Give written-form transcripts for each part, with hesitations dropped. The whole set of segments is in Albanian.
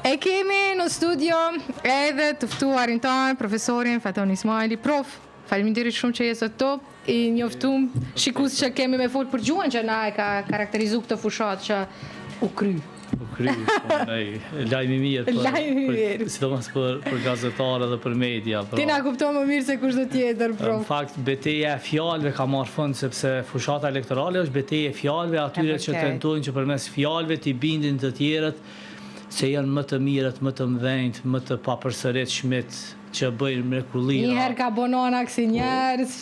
E kemi në studio edhe të ftuarin tonë, profesorin Faton Ismaili. Prof, faleminderit shumë që je sot këtu. I njoftum shikues që kemi me fol për gjuhën që na e ka karakterizuar këtë fushat që u kry. Lajmi mirë, sidomos për gazetarë dhe për media. Ti na kupton më mirë se kushdo tjetër, prof. Në fakt, betejë e fjalëve ka marrë fund, sepse fushata elektorale është betejë e fjalëve, atyre që tentojnë që përmes fjalëve t'i bindin të tjerët se janë më të mirët, më të mëdhenjt, më të papërsëritshmit që bëjnë mrekullia. Njëherë ka bonona kësi njerëz.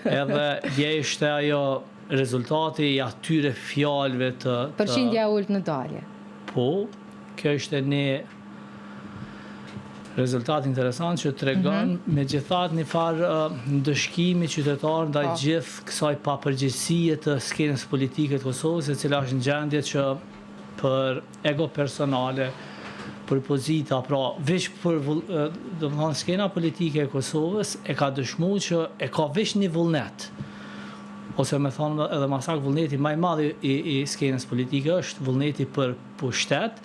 Edhe dje ishte ajo rezultati i atyre fjalëve të... Përqindja ulët në dalje. Po, kjo ishte një rezultat interesant që tregon me gjithat një farë ndëshkimi qytetarë ndaj gjithë kësaj papërgjegjësie të skenës politike të Kosovës, e cila është në gjendje që për ego personale, për pozita, pra veç për skena politike e Kosovës e ka dëshmu që e ka veç një vullnet, ose me thonë edhe masak vullneti maj madhi i skenës politike është vullneti për pushtet,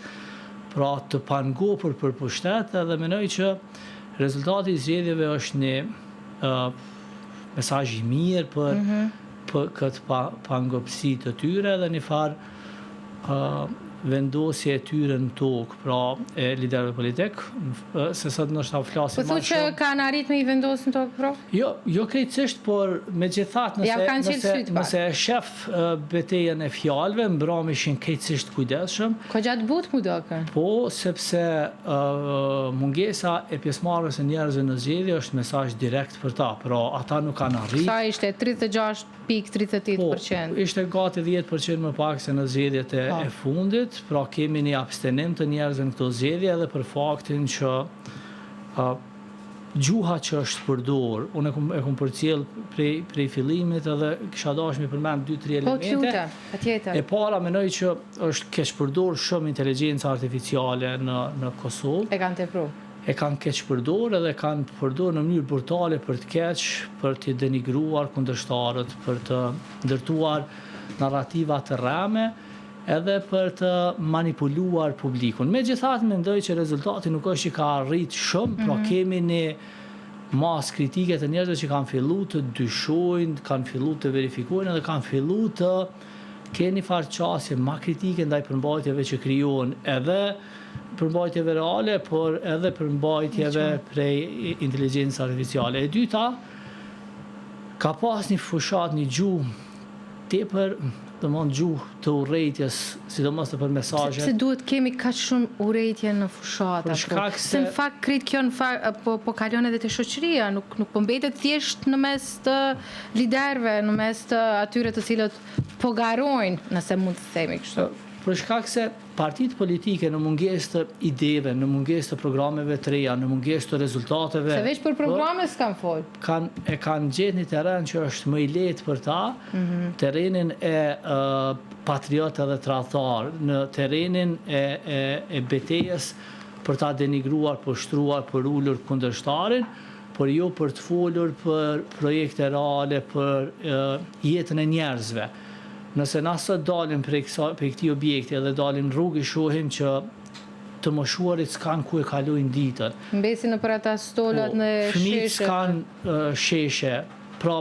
pra të pangopur për pushtet, edhe menoj që rezultati i zgjedhjeve është një mesazh i mirë për këtë pangopsi të tyre dhe një farë vendosje e tyre në tokë, pra e liderëve politik, se sot nështë ta flasim ma shumë. Po thu që kanë arrit me i vendosë në tokë, prof? Jo krejtësisht, por me gjithat nëse e shef betejën e fjalëve, mbrami ishin krejtësisht kujdesshëm. Ko gjatë butë mu doke? Po, sepse mungesa e pjesëmarrjes së njerëzve në zgjedhje është mesazh direkt për ta, pra ata nuk kanë arrit. Sa ishte 36.38%? Po, ishte gati 10% më pak se në zgjedhjet e fundit. Pra kemi një abstenim të njerëzve në këto zgjedhje edhe për faktin që gjuha që është përdor, unë e kom përcjell prej fillimit edhe kisha dashur me përmend 2-3 elemente. Patjetër. E para menoj që është keq përdor shumë inteligjenca artificiale në Kosovë. E kanë tepru. E kanë keq përdor edhe kanë përdor në mënyrë brutale për të keq, për të denigruar kundërshtarët, për të ndërtuar narrativa të rreme, edhe për të manipuluar publikun. Megjithatë mendoj që rezultati nuk është që ka arrit shumë, pra kemi një mas kritike të njerëzve që kanë fillu të dyshojnë, kanë fillu të verifikojnë edhe kanë fillu të keni farë qasje ma kritike ndaj përmbajtjeve që krijohen edhe përmbajtjeve reale, por edhe përmbajtjeve prej inteligjencës artificiale. E dyta, ka pas një fushat, një gjuhë tepër gjuhë të urrejtjes, sidomos për mesazhet. Se duhet kemi kaq shumë urrejtje në fushata. Se në fakt krit kjo po kalon edhe te shoqëria, nuk po mbetet thjesht në mes të liderëve, në mes të atyre të cilët po garojnë, nëse mund të themi kështu. Për shkak se partitë politike në mungesë të ideve, në mungesë të programeve të reja, në mungesë të rezultateve... Se veç për programe s'kan fol. E kanë gjetë një teren që është më i lehtë për ta, terenin e patriotë dhe tradhtar, në terenin e betejës për ta denigruar, poshtruar, për ulur kundërshtarin, por jo për të folur për projekte reale, për jetën e njerëzve. Nëse na sot dalim për këti objekti edhe dalim rrugë i shohim që të moshuarit s'kan ku e kalojnë ditën. Mbesin në për ata stolat në sheshe. Fëmijët s'kan sheshe, pra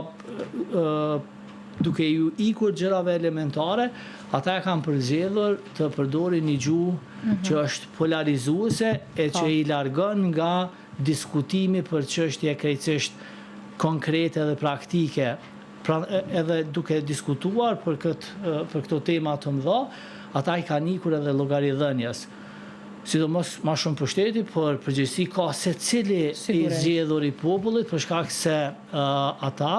duke ju ikur gjërave elementare, ata e kanë përzgjedhur të përdorin një gjuhë që është polarizuese e që i largon nga diskutimi për çështje krejtësisht konkrete dhe praktike. Pra edhe duke diskutuar për këto tema të mëdha, ata i kanë ikur edhe llogaridhënies. Sidomos ma shumë pushteti, por përgjegjësi ka secili i zgjedhur i popullit, për shkak se ata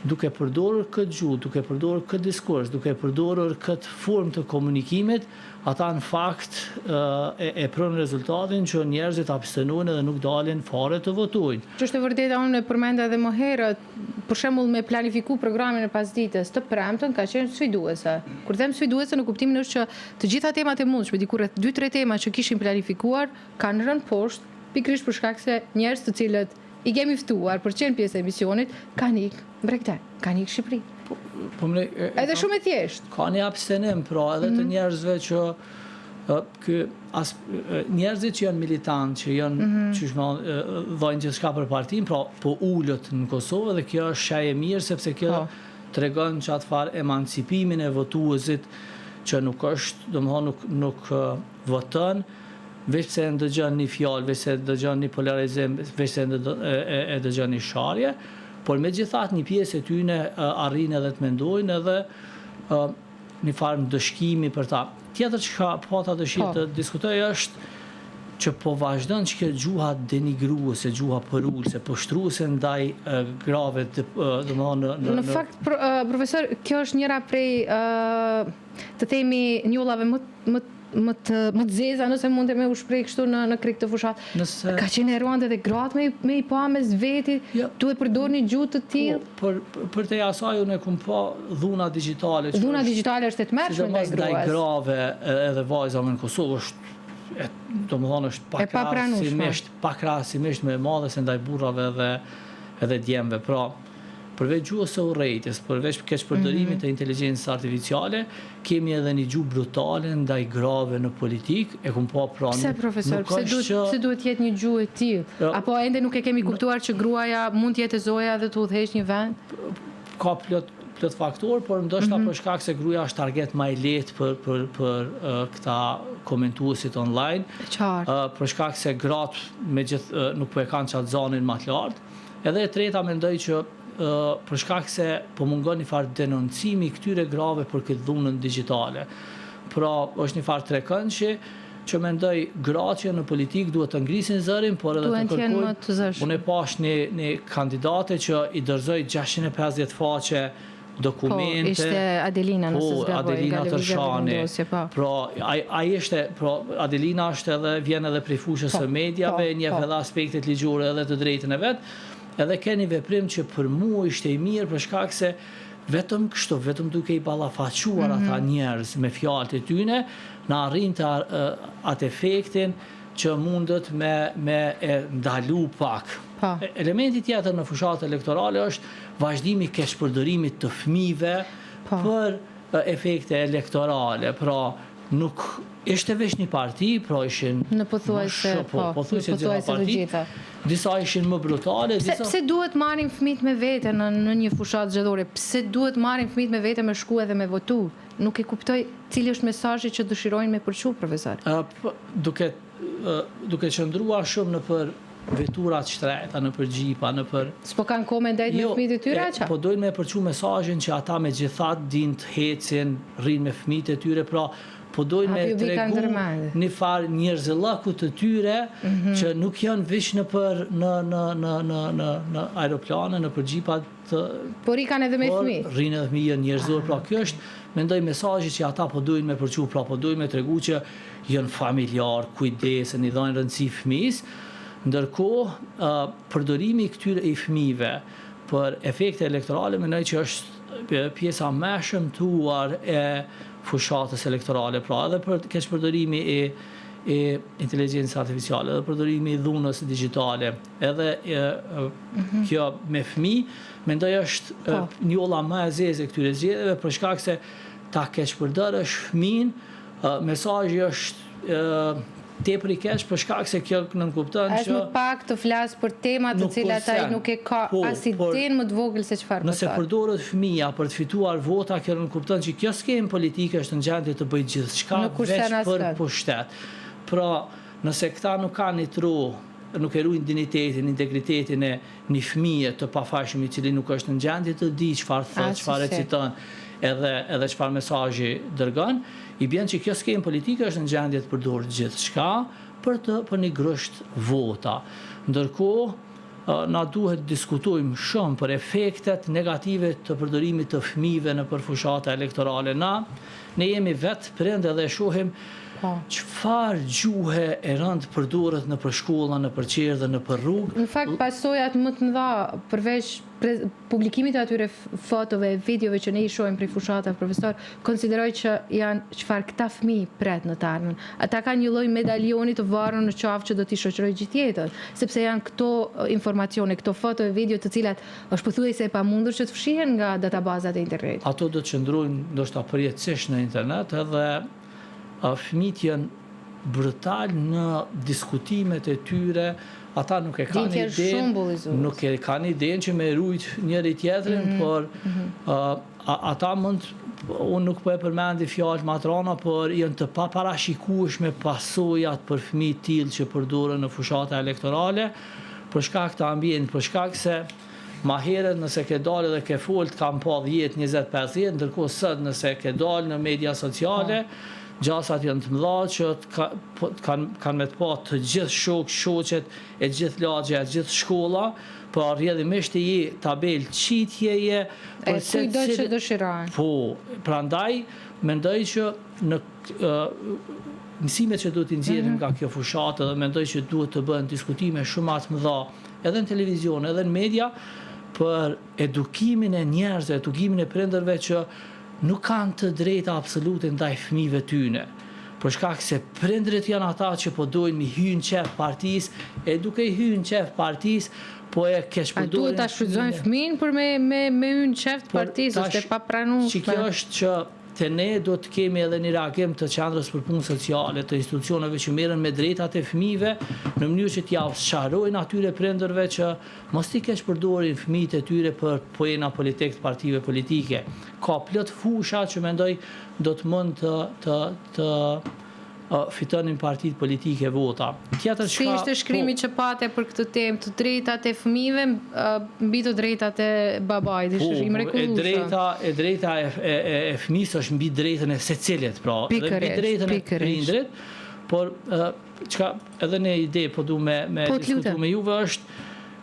duke përdorur këtë gjuhë, duke përdorur këtë diskurs, duke përdorur këtë formë të komunikimit, ata në fakt e pron rezultatin që njerëzit abstenojnë dhe nuk dalin fare të votojnë. Që është e vërteta, unë e përmenda edhe më herët, për shembull me planifiku programin e pasdites të premten ka qenë sfiduese. Kur them sfiduese në kuptimin është që të gjitha temat e mundshme, diku rreth 2-3 tema që kishin planifikuar, kanë rënë poshtë, pikërisht për shkak se njerëz të cilët i kemi ftuar për qenë pjesë e emisionit, kanë ikë Bregdel, kanë ikë Shqipëri. Edhe shumë e thjesht. Ka një abstenim, pra, edhe të njerëzve që njerëzit që janë militantë, që janë dhojnë gjithçka për partinë, pra po ullët në Kosovë dhe kjo është shaj e mirë sepse kjo tregon çfarë farë emancipimin e votuesit që nuk është, domethënë nuk voton veç se ndëgjon një fjalë, veç se ndëgjon një polarizim, veç se ndëgjon një sharje, por megjithatë një pjesë e tyre arrin edhe të mendojnë edhe një farë ndëshkimi për ta. Tjetër që ka pata dëshirë të diskutoj është që po vazhdon që kjo gjuha denigruese, gjuha përullse, poshtruese ndaj grave Në fakt, profesor, kjo është njëra prej të themi njollave më të zeza, nëse mund të me u shprej kështu në krejt të fushat. Ka qenë eruante dhe gratë me i pa mes veti, duhet përdor një gjuhë të tillë. Për te asaj unë e kum pa dhuna digitale. Dhuna digitale është e tmerrshme ndaj gruas. Ndaj grave edhe vajzave në Kosovë është domethënë është pakrahasimisht më e madhe se ndaj burrave edhe djemve. Pra, përveç gjuhës së urrejtjes, përveç keqpërdorimit të inteligjencës artificiale, kemi edhe një gjuhë brutale ndaj grave në politik, e kum pa pra. Pse profesor, pse duhet jetë një gjuhë e tillë? Apo ende nuk e kemi kuptuar që gruaja mund të jetë e zoja dhe të udhëheqë një vend? Ka plot faktor, por ndoshta për shkak se gruaja është target më i lehtë për këta komentuesit online. Për shkak se gratë nuk po e kanë çat zonin më të lartë. Edhe e treta mendoj që për shkak se po mungon një farë denoncimi këtyre grave për këtë dhunën digjitale. Pra, është një farë trekëndshë që mendoj gratë që në politik duhet të ngrisin zërin, por edhe të kërkojnë. Unë e pash një kandidate që i dërzoj 650 faqe dokumente. Ishte Adelina, nëse s'gaboj. Adelina Tërshani. Adelina është edhe, vjen edhe prej fushës së mediave, njeh edhe aspektet ligjore edhe të drejtën e vet. Edhe keni veprim që për mua ishte i mirë për shkak se vetëm kështu, vetëm duke i ballafaquar ata njerëz me fjalët e tyre, na arrin të atë efektin që mundet me e ndalu pak. Elementi tjetër në fushat elektorale është vazhdimi i keqpërdorimit të fëmijëve për efekte elektorale. Pra, nuk ishte veç një parti, pra ishin në pothuajse gjitha parti. Disa ishin më brutale. Pse duhet marrin fëmijët me vete në një fushat zgjedhore? Pse duhet marrin fëmijët me vete me shku edhe me votu? Nuk e kuptoj cili është mesazhi që dëshirojnë me përçu, profesor. Duke qëndruar shumë në për veturat shtreta, në për gjipa, në për... S'po kanë kohë ndajt me fëmijët e tyre, aqa? Po dojnë me përçu mesazhin që ata me gjithat din të hecin, rrinë me fëmijët e tyre, pra po dojnë me tregu një farë njerëzëllaku të tyre që nuk janë vish në aeroplane, në për gjipat të... Po rikan edhe me fëmijë? Rrinë edhe fëmijë njerëzor, pra kjo është, mendoj mesazhi që ata po dojnë me përçu, pra po dojnë me tregu që janë familjar, kujdesen, i dhajnë rëndësi fëmijës. Ndërkohë, përdorimi këtyre i fëmijëve për efekte elektorale, mendoj që është pjesa më e shëmtuar e fushatës elektorale, pra edhe për keqpërdorimi e inteligjencës artificiale, edhe përdorimi i dhunës digjitale, edhe kjo me fëmijë, mendoj është njolla më e zezë e këtyre zgjedhjeve për shkak se ta keqpërdorësh fëmijën, mesazhi është tepër i keq për shkak se kjo nënkupton që është më pak të flas për tema të cilat ai nuk e ka as idenë më të vogël se çfarë nëse përdoret fëmia për të fituar vota, kjo nënkupton që kjo skemë politike është në gjendje të bëjë gjithçka veç për pushtet. Pra, nëse këta nuk kanë nuk e ruajnë dinjitetin, integritetin e një fëmije të pafajshëm i cili nuk është në gjendje të di çfarë thotë, çfarë reciton, edhe çfarë mesazhi dërgon, i bën që kjo skemë politike është në gjendje të përdorë gjithçka për një grësht vota. Ndërkohë, na duhet diskutojmë shumë për efektet negative të përdorimit të fëmijëve në fushat elektorale. Ne jemi vetë prindë dhe shohim çfarë gjuhe e rënd përdoret në për shkolla, në për qerë dhe në për rrugë. Në fakt, pasojat më të mëdha, përveç publikimit të atyre fotove, videove që ne i shohim prej fushatave, profesor, konsideroj që janë çfarë këta fëmijë pret në të ardhmen. Ata kanë një lloj medaljoni të varur në qafë që do t'i shoqërojë gjithë jetën, sepse janë këto informacione, këto foto e video të cilat është pothuajse e pamundur që të fshihen nga databazat e internetit. Ato do të qëndrojnë ndoshta përjetësisht në internet edhe fëmijët janë brutal në diskutimet e tyre, ata nuk e kanë idenë që me rujt njëri tjetrin, por ata mund, unë nuk po e përmendi fjalë matrona, por janë të paparashikueshme pasojat për fëmijët tillë që përdoren në fushata elektorale, për shkak të ambientit, për shkak se ma herët nëse ke dalë dhe ke folë kam pa 10, 20, 50, ndërkohë sot nëse ke dalë në media sociale, gjasat janë të mëdha që kanë me të pa të gjithë shoqet, e gjithë lagje, e gjithë shkolla, por rrjedhimisht e je tabel qitjeje. E kujdo që dëshirojnë. Po, prandaj, mendoj që në mësimet që duhet të nxjerrim nga kjo fushatë dhe mendoj që duhet të bëhen diskutime shumë të mëdha, edhe në televizion, edhe në media, për edukimin e njerëzve, edukimin e prindërve që nuk kanë të drejta absolute ndaj fëmijëve tyne. Për shkak se prindërit janë ata që po dojnë mi hynë qef partis, e duke i hynë qef partis, po e keqpërdorin. A duhet ta shfrytëzojnë fëmijën për me hynë qef partis, është e papranueshme. Që kjo është që te ne do të kemi edhe një reagim të qendrës për punë sociale, të institucioneve që merren me drejtat e fëmijëve, në mënyrë që t'ja sqarojnë atyre prindërve që mos t'i keqpërdorin fëmijët e tyre për pojena politik të partive politike. Ka plot fusha që mendoj do të mund të fitonin partitë politike vota. Si ishte shkrimi që pate për këtë temë, të drejtat e fëmijëve mbi të drejtat e babait, ishte i mrekullueshëm. E drejta e fëmijës është mbi drejtën e secilit, pra, dhe mbi drejtën e prindrit, por çka edhe në ide po du me diskutu me juve është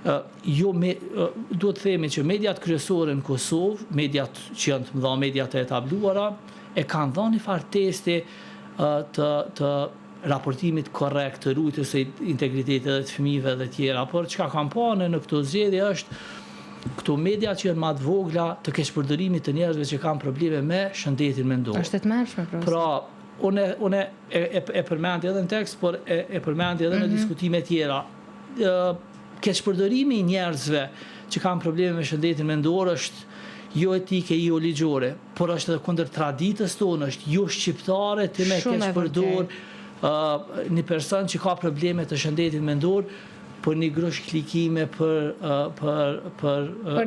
duhet të themi që mediat kryesore në Kosovë, mediat që janë të mëdha, mediat e etabluara, e kanë dhënë një farë testi të raportimit korrekt, të rujtjes së integritetit edhe të fëmijëve dhe tjera, por çka kam parë në këtë zgjedhje është këto media që janë më të vogla të keqpërdorimit të njerëzve që kanë probleme me shëndetin mendor. Është e tmerrshme profesor. Pra, unë e përmendi edhe në tekst, por e përmendi edhe në diskutime tjera. Keqpërdorimi i njerëzve që kanë probleme me shëndetin mendor është jo etike, jo ligjore, por është edhe kundër traditës tonë, është jo shqiptare të me keqpërdor një person që ka probleme të shëndetit mendor për një grush klikime, për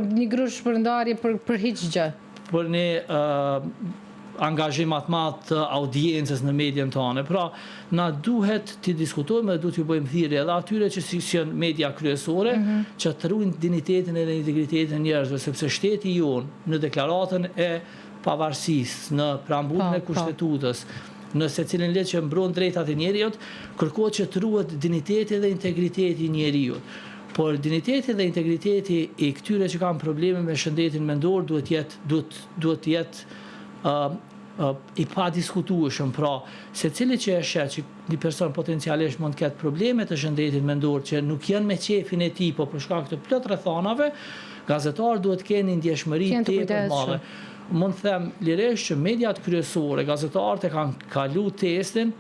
një grush përndarje për hiç gjë. Për një angazhim atë madh të audiencës në median tonë. Pra, na duhet të diskutojmë dhe duhet të bëjmë thirrje edhe atyre që si janë media kryesore, që të ruajnë dinjitetin edhe integritetin e njerëzve, sepse shteti jonë në deklaratën e pavarësisë, në preambullën e Kushtetutës, në secilin ligj që mbron drejtat e njeriut, kërkohet që të ruhet dinjiteti dhe integriteti i njeriut. Por dinjiteti dhe integriteti i këtyre që kanë probleme me shëndetin mendor duhet të jetë i pa diskutueshëm, pra secili që e sheh që një person potencialisht mund të ketë probleme të shëndetit mendor që nuk janë me qefin e tij, po për shkak të plot rrethanave, gazetarët duhet të kenë ndjeshmëri tepër të madhe. Mund të them lirisht që mediat kryesore, gazetarët e kanë kalu testin,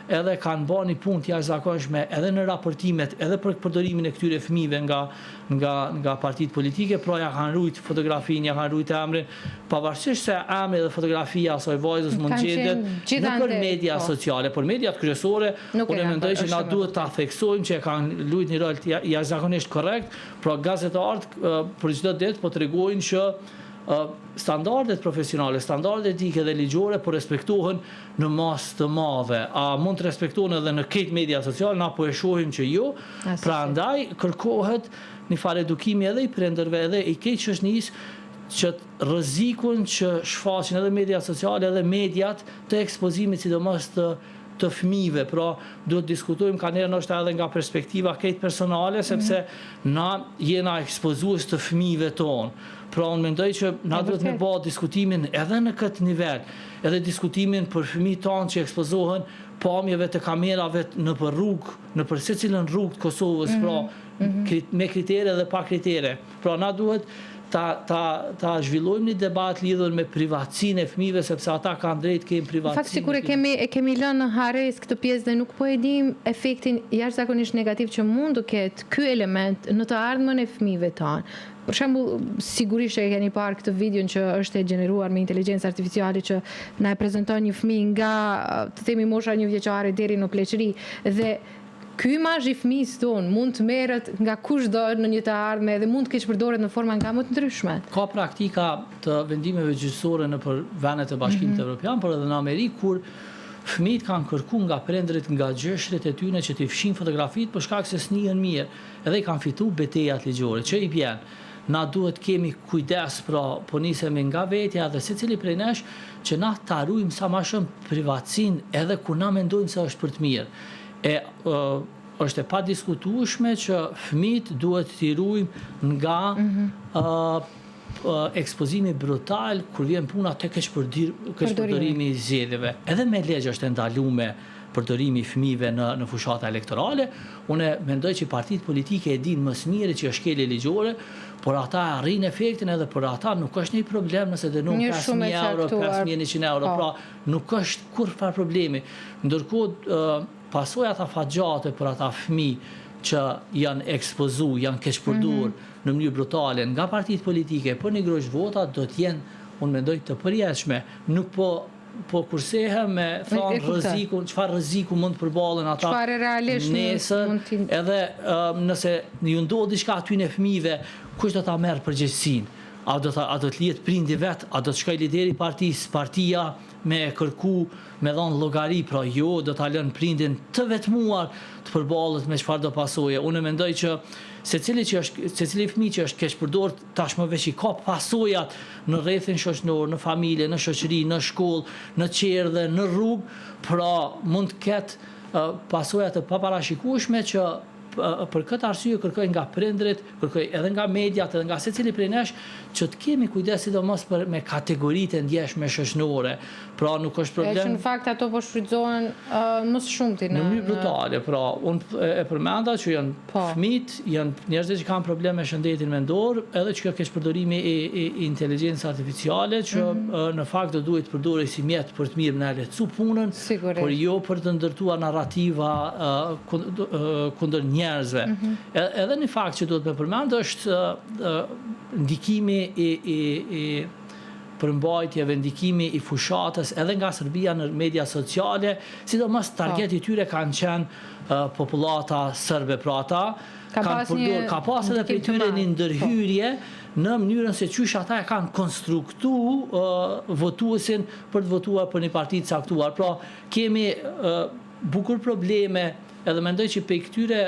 edhe kanë bërë një punë të jashtëzakonshme edhe në raportimet, edhe për përdorimin e këtyre fëmijëve nga partitë politike, pra ja kanë ruajt fotografinë, ja kanë ruajt emrin, pavarësisht se emri dhe fotografia e asaj vajzës mund gjendet nëpër media sociale, por mediat kryesore, unë mendoj që na duhet ta theksojmë që e kanë luajtur një rol jashtëzakonisht korrekt, pra gazetarët për çdo ditë po tregojnë që standardet profesionale, standardet etike dhe ligjore po respektohen në masë të madhe. A mund të respektohen edhe në këtë media sociale, na po e shohim që jo. Prandaj kërkohet një farë edukimi edhe i prindërve edhe i këtë shoqënisë që rrezikun që shfaqin edhe media sociale edhe mediat të ekspozimit sidomos të fëmijëve, pra duhet diskutojmë ka njerë nështë edhe nga perspektiva këtë personale, sepse na jena ekspozues të fëmijëve tonë. Pra unë mendoj që na duhet me bërë diskutimin edhe në këtë nivel, edhe diskutimin për fëmijët tonë që ekspozohen pamjeve të kamerave në për rrugë, në për secilën rrugë të Kosovës, pra me kritere dhe pa kritere. Pra na duhet ta zhvillojmë një debat lidhur me privatësinë e fëmijëve, sepse ata kanë drejt kemi privatësinë. Fakt sikur e kemi lënë në hares këtë pjesë dhe nuk po e dim efektin jashtëzakonisht negativ që mund të ketë ky element në të ardhmen e fëmijëve tanë. Për shembull, sigurisht e keni parë këtë videon që është e gjeneruar me intelegencë artificiale që na e prezanton një fëmijë nga, të themi, mosha 1 vjeçare deri në pleqëri dhe ky imazh i fëmijës tonë mund të merret nga kushdo në një të ardhme dhe mund të keq përdoret në forma nga më të ndryshme. Ka praktika të vendimeve gjyqësore në për vendet e Bashkimit Evropian, por edhe në Amerikë, kur fëmijët kanë kërkuar nga prindërit, nga gjeshrit e tyre që t'i fshin fotografitë për shkak se s'njihen mirë, edhe i kanë fituar betejat ligjore. Që i bjen, na duhet kemi kujdes, pra po nisemi nga vetja dhe secili prej nesh që na ta ruajmë sa më shumë privatësinë edhe kur na mendojmë se është për të mirë. Është e padiskutueshme që fëmijët duhet t'i ruajmë nga ekspozimi brutal kur vjen puna te keqpërdorimi i zgjedhjeve. Edhe me legj është ndaluar përdorimi i fëmijëve në fushata elektorale. Unë mendoj që partitë politike e dinë më së miri që është shkelje ligjore, por ata arrin efektin edhe për ata nuk është një problem nëse dënon 5.000 euro, 5.100 euro, pra nuk është kurrë problemi. Ndërkohë pasojat afatgjate për ata fëmijë që janë ekspozu, janë keqpërdorur në mënyrë brutale nga partitë politike për një grosh vota do të jenë, unë mendoj, të përjetshme. Nuk po kursehem me thonë rrezikun, çfarë rreziku mund të përballen ata nesër, edhe nëse ju ndodh diçka aty në fëmijëve, kush do ta merr përgjegjësinë? A do të lihet prindi vet, a do të shkojë lideri i partisë, partia me kërku, me dhënë llogari, pra jo, do ta lënë prindin të vetmuar të përballet me çfarë do pasojë. Unë mendoj që secili fëmijë që është keqpërdorur tashmë veç i ka pasojat në rrethin shoqëror, në familje, në shoqëri, në shkollë, në qerdhe, në rrugë, pra mund të ketë pasoja të paparashikueshme që për këtë arsye kërkoj nga prindrit, kërkoj edhe nga mediat, edhe nga secili prej nesh që të kemi kujdes sidomos me kategoritë e ndjeshme shoqërore. Pra nuk është problem. Që në fakt ato po shfrytëzohen më së shumti në mënyrë brutale. Pra unë e përmenda që janë fëmijët, janë njerëz që kanë probleme me shëndetin mendor, edhe që keq përdorimi i inteligjencës artificiale që në fakt do duhet të përdorej si mjet për të mirë na lehtësu punën, por jo për të ndërtuar narrativa kundër njerëzve. Edhe një fakt që duhet me përmend është ndikimi i përmbajtjeve, ndikimi i fushatës edhe nga Serbia në media sociale, sidomos targeti i tyre kanë qenë popullata serbe, pra ata ka pas edhe prej tyre një ndërhyrje në mënyrën se qysh ata e kanë konstruktuar votuesin për të votuar për një parti të caktuar. Pra kemi bukur probleme, edhe mendoj që pe këtyre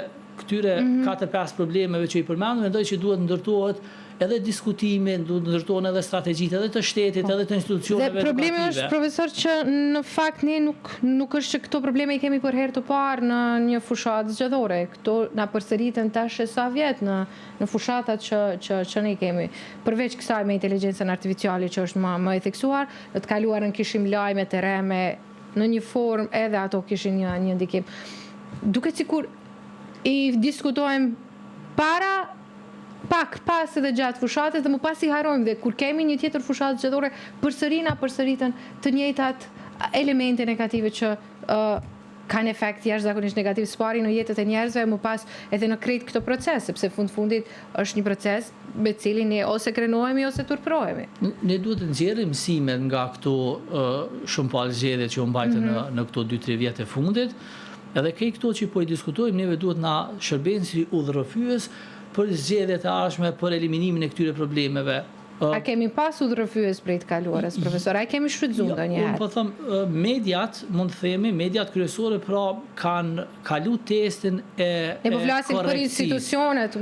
4-5 problemeve që i përmendëm, mendoj që duhet ndërtohet edhe diskutimi, duhet ndërtohen edhe strategjitë edhe të shtetit, edhe të institucioneve. Dhe problemi është, profesor, që në fakt ne nuk është që këto probleme i kemi për herë të parë në një fushatë zgjedhore. Këto na përsëritën tash sa vjet në fushatat që ne kemi. Përveç kësaj me inteligjencën artificiale që është më e theksuar, në të kaluarën kishim lajme të reme në një formë, edhe ato kishin një ndikim. Duket sikur i diskutojmë pak pas edhe gjatë fushatës dhe më pas i harojmë dhe kur kemi një tjetër fushatë zgjedhore përsëritën të njëjtat elemente negative që kanë efekt jashtëzakonisht negativ s'pari në jetët e njerëzve, më pas edhe në krejt këto proces, sepse fundit është një proces me cilin ne ose krenohemi ose turprohemi. Ne duhet të nxjerrim mësime nga këto shumë palë zgjedhje që u mbajtën në këto 2-3 vjet e fundit. Edhe këto që po i diskutojmë, neve duhet na shërben si udhërrëfyes për zgjedhjet e ardhshme, për eliminimin e këtyre problemeve. A kemi pas udhërrëfyes prej të kaluarës, profesor? A kemi shfrytzuar ndonjëherë? Unë po them, mediat, mund të themi, mediat kryesore pra kanë kalu testin e ne po flasim për institucionet,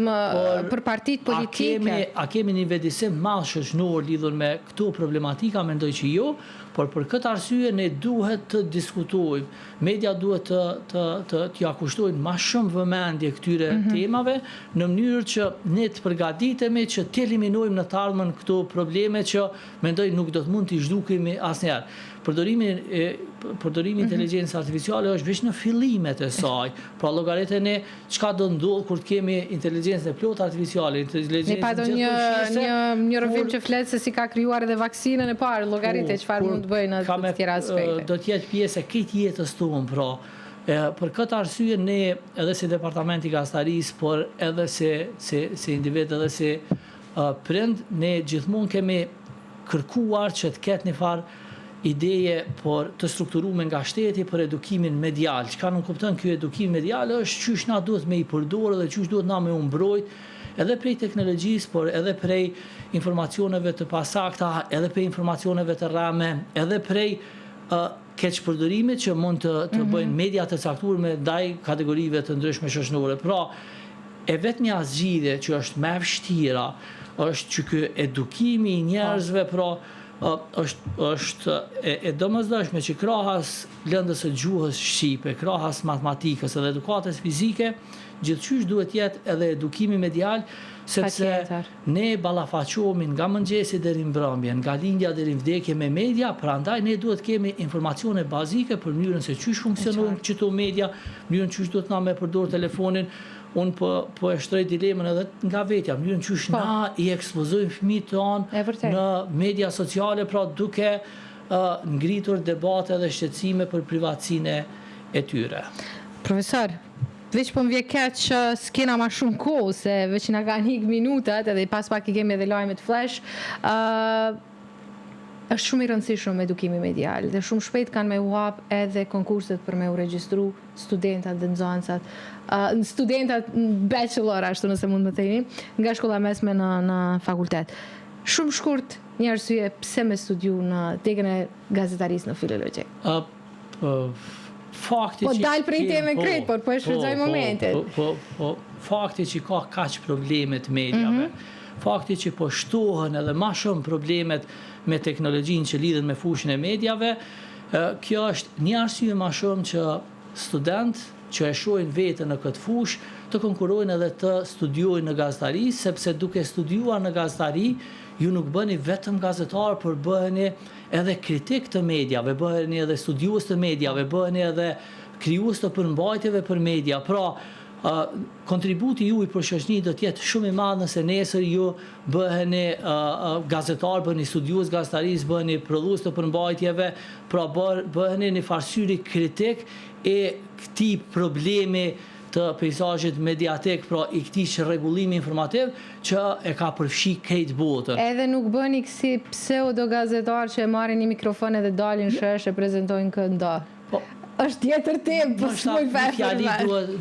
për partitë politike. A kemi një vedisim madh shoqëror lidhur me këto problematika? Mendoj që jo, por për këtë arsye ne duhet të diskutojmë. Media duhet t'ja kushtojnë më shumë vëmendje këtyre temave në mënyrë që ne të përgatitemi që të eliminojmë në të ardhmen këto probleme që mendoj nuk do të mund t'i zhdukemi asnjëherë. Përdorimi përdorimi inteligjencës artificiale është veç në fillimet e saj. Pra llogaritën e çka do ndodh kur të kemi inteligjencën e plotë artificiale, Ne patëm një rrëfim që flet se si ka krijuar edhe vaksinën e parë, llogaritë çfarë mund të bëjnë në të tjera aspekte. Do të jetë pjesë e këtij jetës tonë, pra. Për këtë arsye ne edhe si departamenti i gazastarisë, por edhe si individ, edhe si prind, ne gjithmonë kemi kërkuar që të ketë një farë ideje por të strukturuar nga shteti për edukimin medial. Çka nuk kupton ky edukim medial është çysh na duhet me i përdorë dhe çysh duhet na me u mbrojt edhe prej teknologjisë, por edhe prej informacioneve të pasakta, edhe prej informacioneve të rreme, edhe prej keqpërdorimit që mund të bëjnë media të caktuar me ndaj kategorive të ndryshme shoqërore. Pra, e vetmja zgjidhje që është më e vështira është që ky edukimi i njerëzve, pra, është e domosdoshme që krahas lëndës së gjuhës shqipe, krahas matematikës edhe edukatës fizike, gjithçysh duhet jetë edhe edukimi medial, sepse ne ballafaqohemi nga mëngjesi deri në mbrëmje, nga lindja deri në vdekje me media, prandaj ne duhet kemi informacione bazike për mënyrën se çysh funksionojnë këto media, mënyrën çysh duhet na me përdor telefonin. Unë po e shtroj dilemën edhe nga vetja, mënyrën çysh na i ekspozojmë fëmijët tonë në media sociale, pra duke ngritur debate dhe shqetësime për privatësinë e tyre. Profesor, veç po më vjen keq që s'kena ma shumë kohë, se veç na kanë ik minutat, edhe pas pak i kemi edhe lajmet flash. Është shumë i rëndësishëm edukimi medial dhe shumë shpejt kanë me u hap edhe konkurset për me u regjistru studentat dhe nxënësat, studentat bachelor, ashtu nëse mund të themi, nga shkolla mesme në fakultet. Shumë shkurt një arsye pse me studiu në tekën e gazetarisë në filologji. Fakti që dalë për një temë krejt, por po e shfrytëzoj momentin. Fakti që ka kaq problemet mediave, fakti që po shtohen edhe ma shumë problemet me teknologjinë që lidhen me fushën e mediave, kjo është një arsye ma shumë që student që e shohin veten në këtë fushë të konkurrojnë edhe të studiojnë në gazetari, sepse duke studiuar në gazetari, ju nuk bëni vetëm gazetar, por bëheni edhe kritik të mediave, bëheni edhe studiues të mediave, bëheni edhe krijues të përmbajtjeve për media. Pra, kontributi juaj për shoqëni do të jetë shumë i madh nëse nesër ju bëheni gazetar, bëheni studiues gazetarisë, bëheni prodhues të përmbajtjeve, pra bëheni një farsyri kritik e këtij problemi të peizazhit mediatik, pra i këtij çrregullimi informativ që e ka përfshi krejt botën. Edhe nuk bëni kësi pseudo gazetar që e marrin një mikrofon edhe dalin shesh e prezantojnë kënda. Është tjetër temë, po s'muj një fjali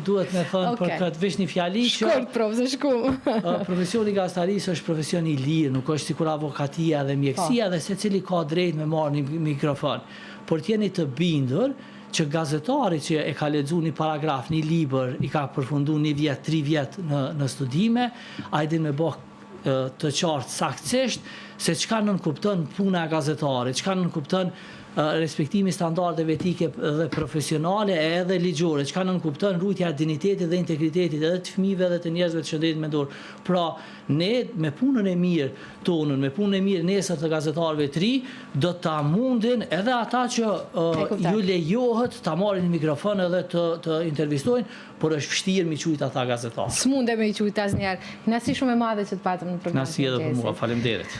duhet me thënë për këtë, veç një fjali që... Shkurt, profesor, shkum. Profesioni gazetarisë është profesion i lirë, nuk është sikur avokatia dhe mjekësia, dhe secili ka drejt me marrë një mikrofon. Por t'jeni të bindur që gazetari që e ka lexuar një paragraf, një libër, i ka përfunduar 1 vjet, 3 vjet në studime, ai din me bë të qartë saktësisht se çka nënkupton puna e gazetarit, çka nënkupton respektimi standardeve etike dhe profesionale edhe ligjore, çka nënkupton ruajtja e dinjitetit dhe integritetit edhe të fëmijëve dhe të njerëzve të shëndetit mendor. Pra, ne me punën e mirë tonën, me punën e mirë nesër të gazetarëve të ri, do ta mundin edhe ata që ju lejohet ta marrin një mikrofon edhe të intervistojnë, por është vështirë mi quajt ata gazetarë. S'mundem me i quajt asnjëherë. Kënaqësi shumë e madhe që të patëm në programin. Kënaqësi edhe për mua. Faleminderit.